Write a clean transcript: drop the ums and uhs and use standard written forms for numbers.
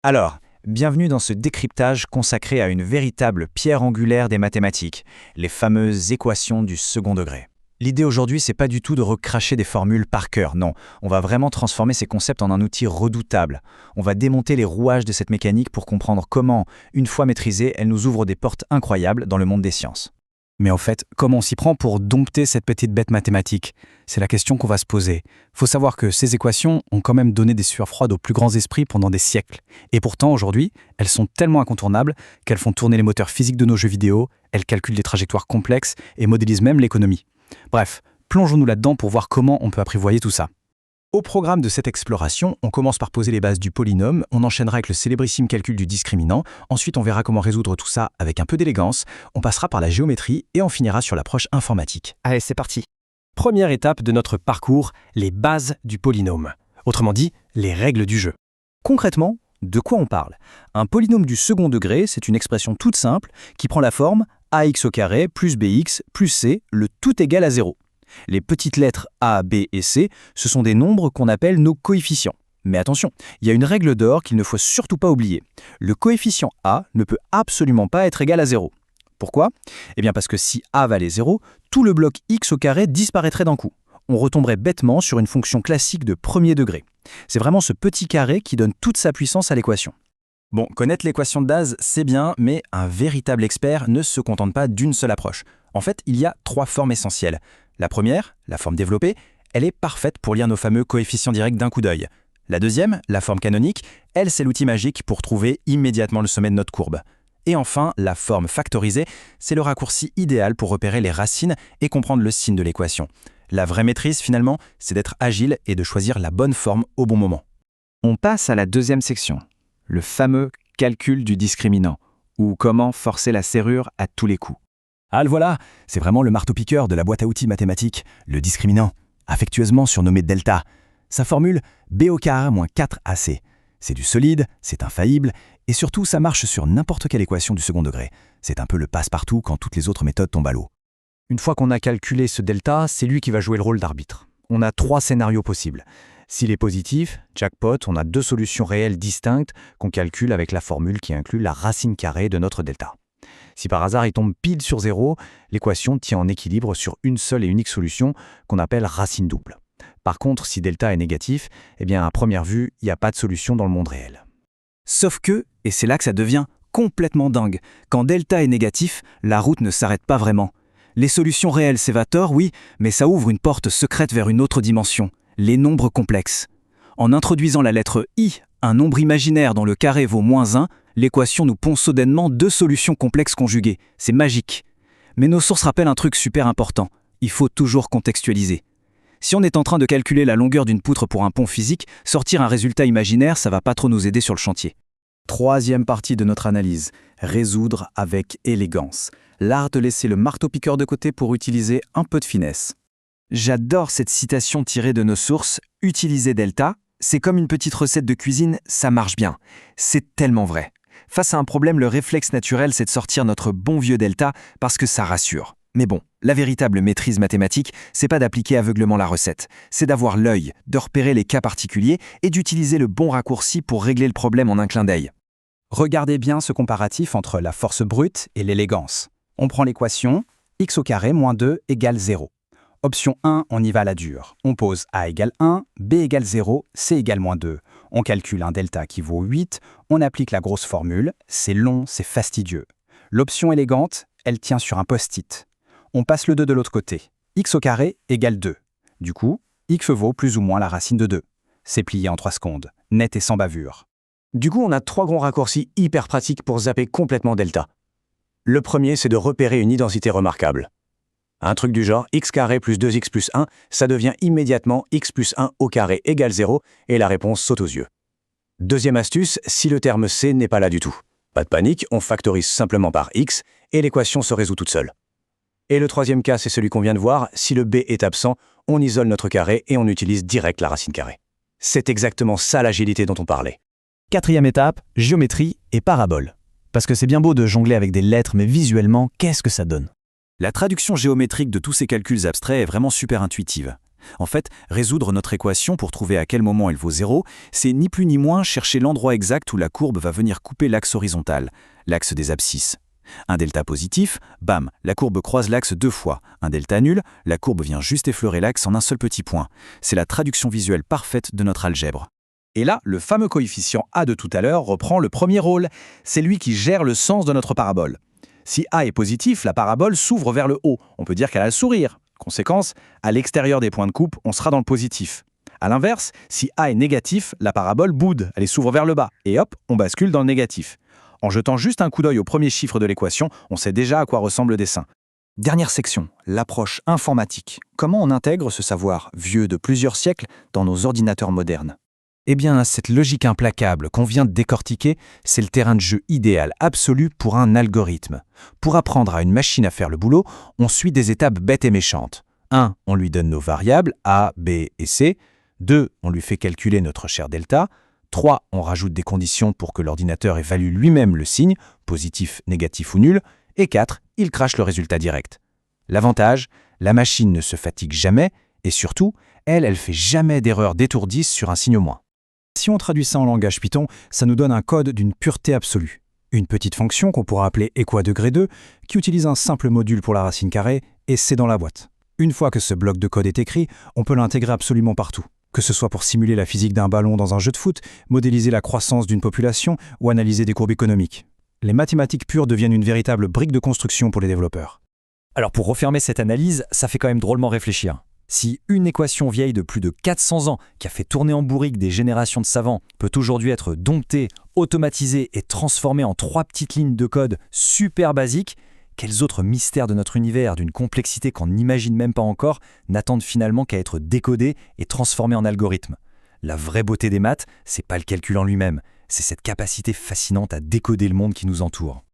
Alors, bienvenue dans ce décryptage consacré à une véritable pierre angulaire des mathématiques, les fameuses équations du second degré. L'idée aujourd'hui, c'est pas du tout de recracher des formules par cœur, non. On va vraiment transformer ces concepts en un outil redoutable. On va démonter les rouages de cette mécanique pour comprendre comment, une fois maîtrisée, elle nous ouvre des portes incroyables dans le monde des sciences. Mais en fait, comment on s'y prend pour dompter cette petite bête mathématique? C'est la question qu'on va se poser. Faut savoir que ces équations ont quand même donné des sueurs froides aux plus grands esprits pendant des siècles. Et pourtant, aujourd'hui, elles sont tellement incontournables qu'elles font tourner les moteurs physiques de nos jeux vidéo, elles calculent des trajectoires complexes et modélisent même l'économie. Bref, plongeons-nous là-dedans pour voir comment on peut apprivoyer tout ça. Au programme de cette exploration, on commence par poser les bases du polynôme, on enchaînera avec le célébrissime calcul du discriminant, ensuite on verra comment résoudre tout ça avec un peu d'élégance, on passera par la géométrie et on finira sur l'approche informatique. Allez, c'est parti. Première étape de notre parcours, les bases du polynôme. Autrement dit, les règles du jeu. Concrètement, de quoi on parle? Un polynôme du second degré, c'est une expression toute simple qui prend la forme ax au carré plus bx plus c, le tout égal à 0. Les petites lettres A, B et C, ce sont des nombres qu'on appelle nos coefficients. Mais attention, il y a une règle d'or qu'il ne faut surtout pas oublier. Le coefficient A ne peut absolument pas être égal à 0. Pourquoi? Eh bien parce que si A valait 0, tout le bloc x au carré disparaîtrait d'un coup. On retomberait bêtement sur une fonction classique de premier degré. C'est vraiment ce petit carré qui donne toute sa puissance à l'équation. Bon, connaître l'équation de base, c'est bien, mais un véritable expert ne se contente pas d'une seule approche. En fait, il y a 3 formes essentielles. La première, la forme développée, elle est parfaite pour lire nos fameux coefficients directs d'un coup d'œil. La deuxième, la forme canonique, elle, c'est l'outil magique pour trouver immédiatement le sommet de notre courbe. Et enfin, la forme factorisée, c'est le raccourci idéal pour repérer les racines et comprendre le signe de l'équation. La vraie maîtrise, finalement, c'est d'être agile et de choisir la bonne forme au bon moment. On passe à la deuxième section, le fameux calcul du discriminant, ou comment forcer la serrure à tous les coups. Ah le voilà, c'est vraiment le marteau-piqueur de la boîte à outils mathématique, le discriminant, affectueusement surnommé delta. Sa formule, b au carré moins 4ac. C'est du solide, c'est infaillible, et surtout ça marche sur n'importe quelle équation du second degré. C'est un peu le passe-partout quand toutes les autres méthodes tombent à l'eau. Une fois qu'on a calculé ce delta, c'est lui qui va jouer le rôle d'arbitre. On a 3 scénarios possibles. S'il est positif, jackpot, on a 2 solutions réelles distinctes qu'on calcule avec la formule qui inclut la racine carrée de notre delta. Si par hasard il tombe pile sur 0, l'équation tient en équilibre sur une seule et unique solution qu'on appelle racine double. Par contre, si delta est négatif, eh bien à première vue, il n'y a pas de solution dans le monde réel. Sauf que, et c'est là que ça devient complètement dingue, quand delta est négatif, la route ne s'arrête pas vraiment. Les solutions réelles s'évaporent, oui, mais ça ouvre une porte secrète vers une autre dimension, les nombres complexes. En introduisant la lettre i, un nombre imaginaire dont le carré vaut -1, l'équation nous pond soudainement 2 solutions complexes conjuguées. C'est magique. Mais nos sources rappellent un truc super important. Il faut toujours contextualiser. Si on est en train de calculer la longueur d'une poutre pour un pont physique, sortir un résultat imaginaire, ça va pas trop nous aider sur le chantier. Troisième partie de notre analyse, résoudre avec élégance. L'art de laisser le marteau-piqueur de côté pour utiliser un peu de finesse. J'adore cette citation tirée de nos sources. Utiliser delta, c'est comme une petite recette de cuisine, ça marche bien. C'est tellement vrai. Face à un problème, le réflexe naturel, c'est de sortir notre bon vieux delta parce que ça rassure. Mais bon, la véritable maîtrise mathématique, c'est pas d'appliquer aveuglément la recette. C'est d'avoir l'œil, de repérer les cas particuliers et d'utiliser le bon raccourci pour régler le problème en un clin d'œil. Regardez bien ce comparatif entre la force brute et l'élégance. On prend l'équation x au carré moins 2 égale 0. Option 1, on y va à la dure. On pose a égale 1, b égale 0, c égale -2. On calcule un delta qui vaut 8, on applique la grosse formule, c'est long, c'est fastidieux. L'option élégante, elle tient sur un post-it. On passe le 2 de l'autre côté. X au carré égale 2. Du coup, x vaut plus ou moins la racine de 2. C'est plié en 3 secondes, net et sans bavure. Du coup, on a 3 grands raccourcis hyper pratiques pour zapper complètement delta. Le premier, c'est de repérer une identité remarquable. Un truc du genre x carré plus 2x plus 1, ça devient immédiatement x plus 1 au carré égale 0 et la réponse saute aux yeux. Deuxième astuce, si le terme c n'est pas là du tout. Pas de panique, on factorise simplement par x et l'équation se résout toute seule. Et le troisième cas, c'est celui qu'on vient de voir, si le b est absent, on isole notre carré et on utilise direct la racine carrée. C'est exactement ça l'agilité dont on parlait. Quatrième étape, géométrie et parabole. Parce que c'est bien beau de jongler avec des lettres, mais visuellement, qu'est-ce que ça donne? La traduction géométrique de tous ces calculs abstraits est vraiment super intuitive. En fait, résoudre notre équation pour trouver à quel moment elle vaut 0, c'est ni plus ni moins chercher l'endroit exact où la courbe va venir couper l'axe horizontal, l'axe des abscisses. Un delta positif, bam, la courbe croise l'axe 2 fois. Un delta nul, la courbe vient juste effleurer l'axe en un seul petit point. C'est la traduction visuelle parfaite de notre algèbre. Et là, le fameux coefficient A de tout à l'heure reprend le premier rôle. C'est lui qui gère le sens de notre parabole. Si A est positif, la parabole s'ouvre vers le haut. On peut dire qu'elle a le sourire. Conséquence, à l'extérieur des points de coupe, on sera dans le positif. A l'inverse, si A est négatif, la parabole boude, elle s'ouvre vers le bas. Et hop, on bascule dans le négatif. En jetant juste un coup d'œil au premier chiffre de l'équation, on sait déjà à quoi ressemble le dessin. Dernière section, l'approche informatique. Comment on intègre ce savoir vieux de plusieurs siècles dans nos ordinateurs modernes? Eh bien, cette logique implacable qu'on vient de décortiquer, c'est le terrain de jeu idéal absolu pour un algorithme. Pour apprendre à une machine à faire le boulot, on suit des étapes bêtes et méchantes. 1. On lui donne nos variables A, B et C. 2. On lui fait calculer notre cher delta. 3. On rajoute des conditions pour que l'ordinateur évalue lui-même le signe, positif, négatif ou nul. Et 4. Il crache le résultat direct. L'avantage, la machine ne se fatigue jamais et surtout, elle fait jamais d'erreur d'étourdisse sur un signe au moins. Si on traduit ça en langage Python, ça nous donne un code d'une pureté absolue. Une petite fonction qu'on pourra appeler equa2, qui utilise un simple module pour la racine carrée, et c'est dans la boîte. Une fois que ce bloc de code est écrit, on peut l'intégrer absolument partout. Que ce soit pour simuler la physique d'un ballon dans un jeu de foot, modéliser la croissance d'une population ou analyser des courbes économiques. Les mathématiques pures deviennent une véritable brique de construction pour les développeurs. Alors pour refermer cette analyse, ça fait quand même drôlement réfléchir. Si une équation vieille de plus de 400 ans, qui a fait tourner en bourrique des générations de savants, peut aujourd'hui être domptée, automatisée et transformée en 3 petites lignes de code super basiques, quels autres mystères de notre univers, d'une complexité qu'on n'imagine même pas encore, n'attendent finalement qu'à être décodés et transformés en algorithmes? La vraie beauté des maths, c'est pas le calcul en lui-même, c'est cette capacité fascinante à décoder le monde qui nous entoure.